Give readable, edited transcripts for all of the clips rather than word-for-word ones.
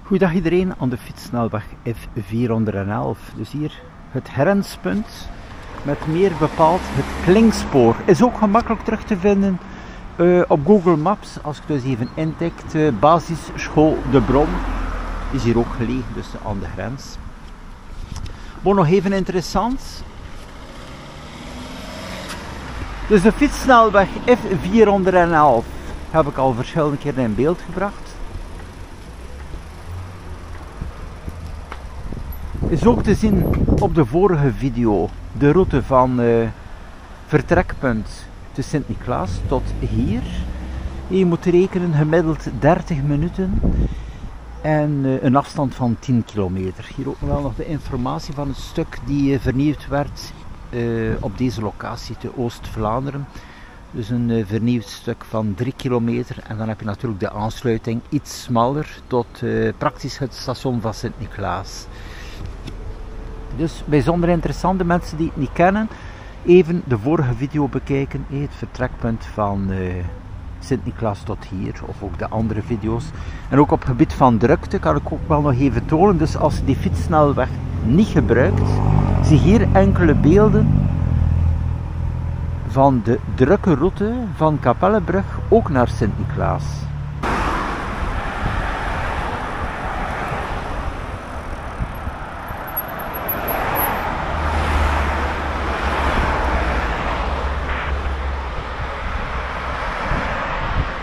Goedendag iedereen aan de fietssnelweg F411. Dus hier het grenspunt met meer bepaald het Klinkspoor. Is ook gemakkelijk terug te vinden op Google Maps. Als ik dus even intikt, basisschool De Bron is hier ook gelegen, dus aan de grens. Maar nog even interessant. Dus de fietssnelweg F411 heb ik al verschillende keren in beeld gebracht. Is ook te zien op de vorige video de route van vertrekpunt te Sint-Niklaas tot hier. Je moet rekenen gemiddeld 30 minuten en een afstand van 10 kilometer. Hier ook wel nog de informatie van het stuk die vernieuwd werd op deze locatie te Oost-Vlaanderen. Dus een vernieuwd stuk van 3 kilometer en dan heb je natuurlijk de aansluiting iets smaller tot praktisch het station van Sint-Niklaas. Dus bijzonder interessant, de mensen die het niet kennen, even de vorige video bekijken, het vertrekpunt van Sint-Niklaas tot hier, of ook de andere video's. En ook op het gebied van drukte kan ik ook wel nog even tonen, dus als je die fietssnelweg niet gebruikt, zie hier enkele beelden van de drukke route van Kapellebrug ook naar Sint-Niklaas.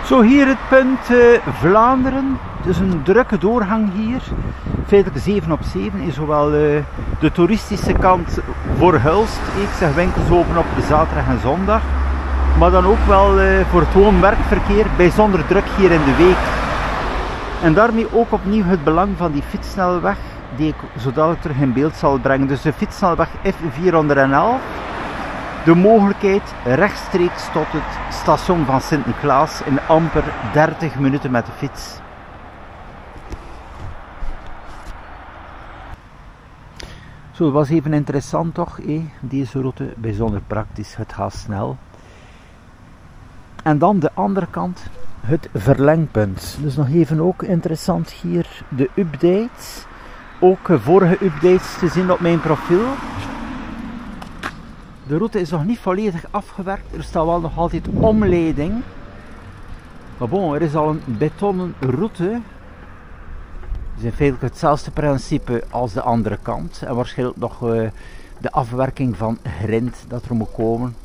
Zo hier het punt Vlaanderen, dus een drukke doorgang hier, feitelijk 7 op 7, is zowel de toeristische kant voor Hulst, ik zeg winkels open op zaterdag en zondag, maar dan ook wel voor het woon-werkverkeer, bijzonder druk hier in de week. En daarmee ook opnieuw het belang van die fietssnelweg, die ik zo dadelijk terug in beeld zal brengen. Dus de fietssnelweg F411. De mogelijkheid rechtstreeks tot het station van Sint-Niklaas in amper 30 minuten met de fiets. Zo, dat was even interessant toch, deze route, bijzonder praktisch, het gaat snel. En dan de andere kant, het verlengpunt. Dus nog even ook interessant hier, de updates. Ook vorige updates te zien op mijn profiel. De route is nog niet volledig afgewerkt, er staat wel nog altijd omleiding. Maar bon, er is al een betonnen route. Het is in feite hetzelfde principe als de andere kant. En waarschijnlijk nog de afwerking van grind dat er moet komen.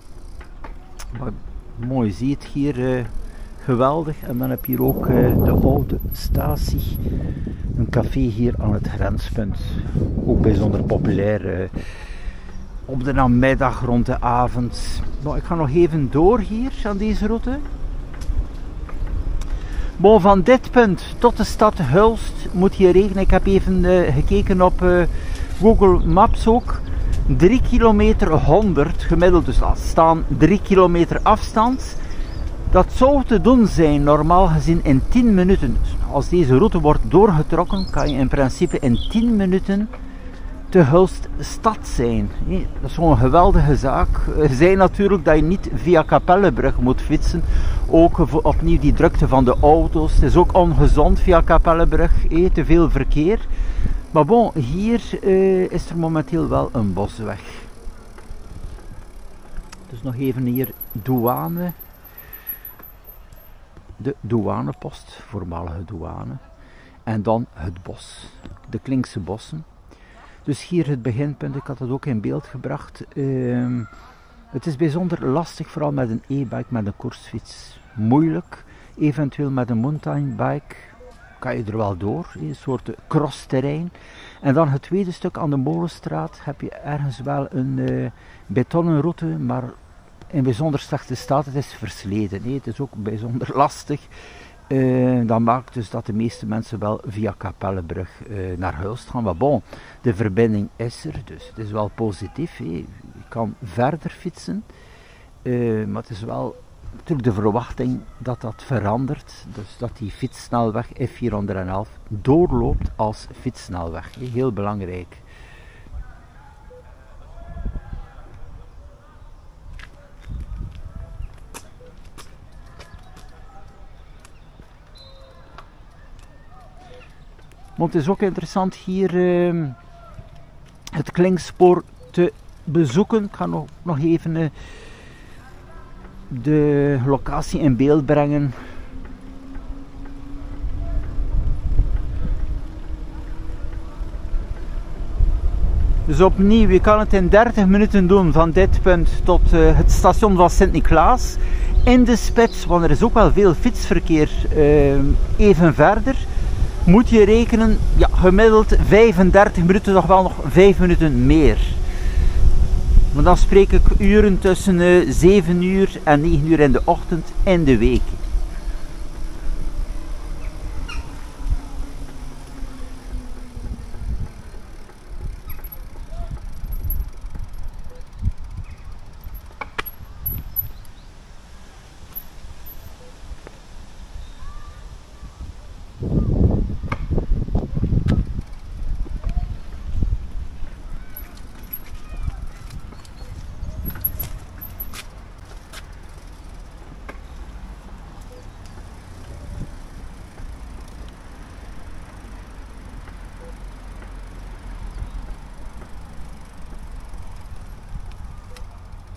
Maar mooi, zie je het hier, geweldig. En dan heb je hier ook de oude statie. Een café hier aan het grenspunt. Ook bijzonder populair. Op de namiddag, rond de avond. Bon, ik ga nog even door hier aan deze route. Bon, van dit punt tot de stad Hulst moet je rekenen. Ik heb even gekeken op Google Maps ook. 3 kilometer 100 gemiddeld, dus laat staan 3 kilometer afstand. Dat zou te doen zijn, normaal gezien in 10 minuten. Dus als deze route wordt doorgetrokken, kan je in principe in 10 minuten te Hulst stad zijn. Dat is gewoon een geweldige zaak. Zij natuurlijk dat je niet via Kapellebrug moet fietsen. Ook opnieuw die drukte van de auto's. Het is ook ongezond via Kapellebrug. Te veel verkeer. Maar bon, hier is er momenteel wel een bosweg. Dus nog even hier douane. De douanepost, voormalige douane. En dan het bos. De Klinkse bossen. Dus hier het beginpunt, ik had het ook in beeld gebracht. Het is bijzonder lastig, vooral met een e-bike, met een koersfiets. Moeilijk, eventueel met een mountainbike kan je er wel door, een soort crossterrein. En dan het tweede stuk aan de Molenstraat heb je ergens wel een betonnen route, maar in bijzonder slechte staat. Het is versleten, het is ook bijzonder lastig. Dat maakt dus dat de meeste mensen wel via Kapellebrug naar Hulst gaan. Maar bon, de verbinding is er, dus het is wel positief. Je kan verder fietsen, maar het is wel natuurlijk de verwachting dat dat verandert. Dus dat die fietssnelweg F411 doorloopt als fietssnelweg. Heel belangrijk. Want het is ook interessant hier het Klinkspoor te bezoeken. Ik ga nog even de locatie in beeld brengen. Dus opnieuw, je kan het in 30 minuten doen van dit punt tot het station van Sint-Niklaas. In de spits, want er is ook wel veel fietsverkeer even verder, moet je rekenen, ja, gemiddeld 35 minuten, nog wel nog 5 minuten meer. Maar dan spreek ik uren tussen 7 uur en 9 uur in de ochtend in de week.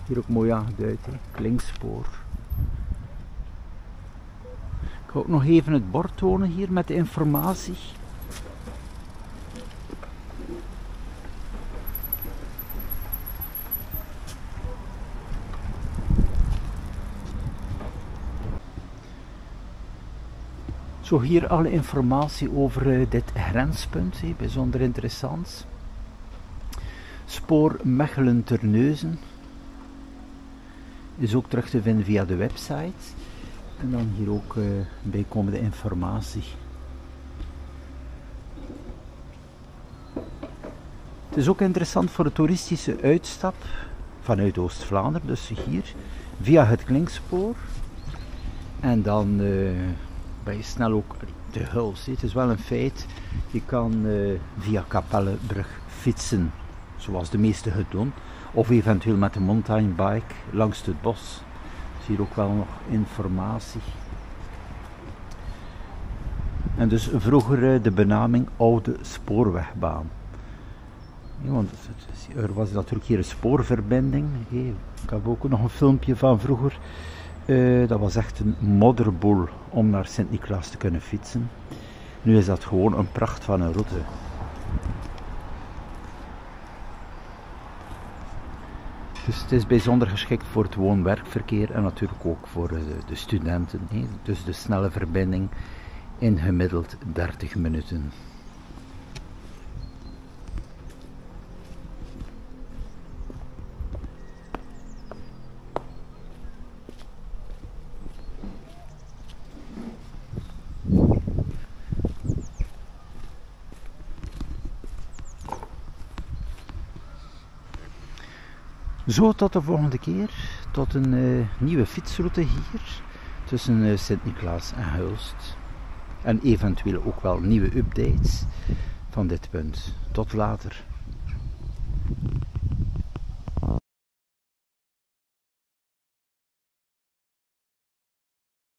Hier ook mooi aangeduid, hè? Klinkspoor. Ik ga ook nog even het bord tonen hier met de informatie. Zo, hier alle informatie over dit grenspunt, hè? Bijzonder interessant. Spoor Mechelen-Terneuzen. Is ook terug te vinden via de website. En dan hier ook bijkomende informatie. Het is ook interessant voor de toeristische uitstap vanuit Oost-Vlaanderen, dus hier via het Klinkspoor. En dan ben je snel ook te Huls. Het is wel een feit, je kan via Kapellebrug fietsen, zoals de meesten het doen. Of eventueel met de mountainbike langs het bos. Dus hier ook wel nog informatie. En dus vroeger de benaming Oude Spoorwegbaan. Ja, want er was natuurlijk hier een spoorverbinding. Ik heb ook nog een filmpje van vroeger. Dat was echt een modderboel om naar Sint-Niklaas te kunnen fietsen. Nu is dat gewoon een pracht van een route. Dus het is bijzonder geschikt voor het woon-werkverkeer en natuurlijk ook voor de studenten. Dus de snelle verbinding in gemiddeld 30 minuten. Zo, tot de volgende keer, tot een nieuwe fietsroute hier tussen Sint-Niklaas en Hulst. En eventueel ook wel nieuwe updates van dit punt. Tot later.